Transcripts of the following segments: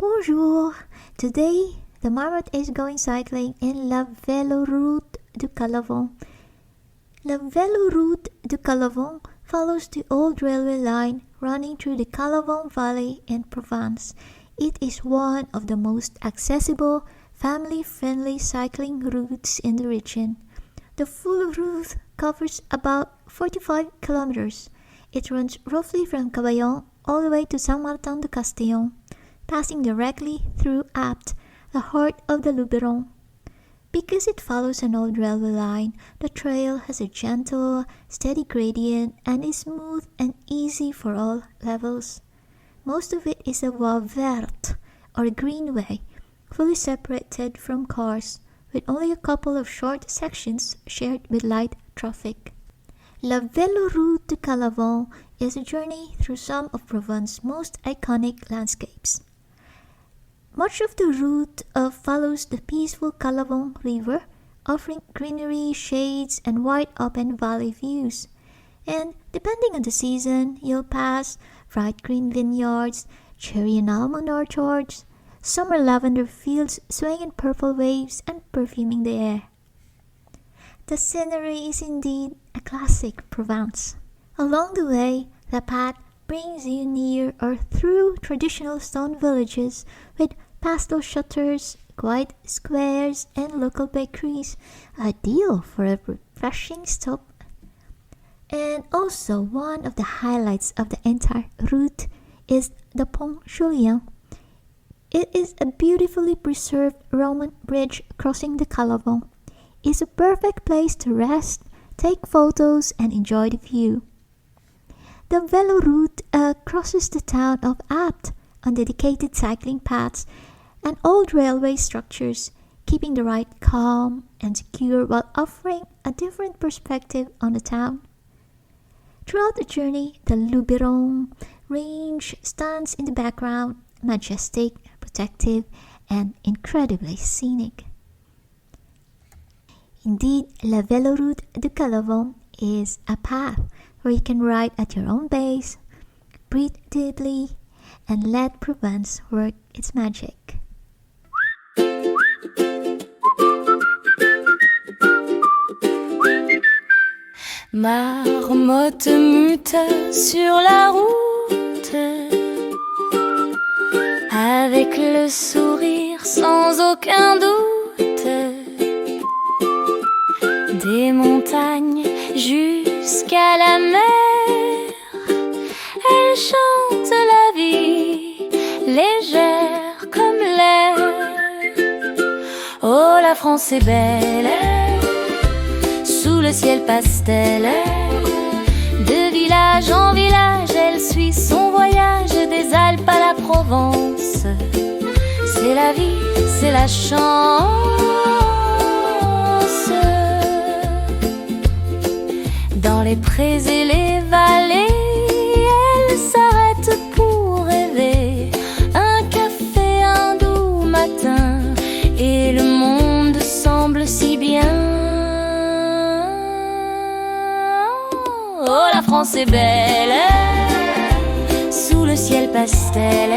Bonjour! Today, the Marmotte is going cycling in la Véloroute du Calavon. La Véloroute du Calavon follows the old railway line running through the Calavon Valley in Provence. It is one of the most accessible, family-friendly cycling routes in the region. The full route covers about 45 kilometers. It runs roughly from Calavon all the way to Saint-Martin-de-Castillon, passing directly through Apt, the heart of the Luberon. Because it follows an old railway line, the trail has a gentle, steady gradient and is smooth and easy for all levels. Most of it is a voie verte, or greenway, fully separated from cars, with only a couple of short sections shared with light traffic. La Véloroute du Calavon is a journey through some of Provence's most iconic landscapes. Much of the route follows the peaceful Calavon River, offering greenery, shades, and wide open valley views. And depending on the season, you'll pass bright green vineyards, cherry and almond orchards, summer lavender fields swaying in purple waves and perfuming the air. The scenery is indeed a classic Provence. Along the way, the path brings you near or through traditional stone villages with pastel shutters, quiet squares, and local bakeries, ideal for a refreshing stop. And also, one of the highlights of the entire route is the Pont Julien. It is a beautifully preserved Roman bridge crossing the Calavon. It's a perfect place to rest, take photos, and enjoy the view. The Véloroute crosses the town of Apt on dedicated cycling paths and old railway structures, keeping the ride calm and secure while offering a different perspective on the town. Throughout the journey, the Luberon range stands in the background, majestic, protective, and incredibly scenic. Indeed, la Véloroute du Calavon is a path where you can ride at your own pace, breathe deeply, and let Provence work its magic. Marmotte Mutters sur la route, avec le sourire sans aucun doute, des montagnes jusqu'à la mer, elle chante la vie, légère comme l'air. Oh, la France est belle, sous le ciel pastel. De village en village, elle suit son voyage des Alpes à la Provence. C'est la vie, c'est la chance. Dans les prés et les vallées, elle s'arrête pour rêver. Un café, un doux matin, et le monde semble si bien. Oh, la France est belle, sous le ciel pastel.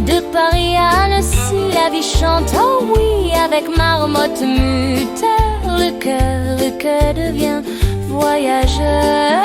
De Paris à Annecy, la vie chante, oh oui, avec Marmotte Mutters. Le cœur devient voyageur.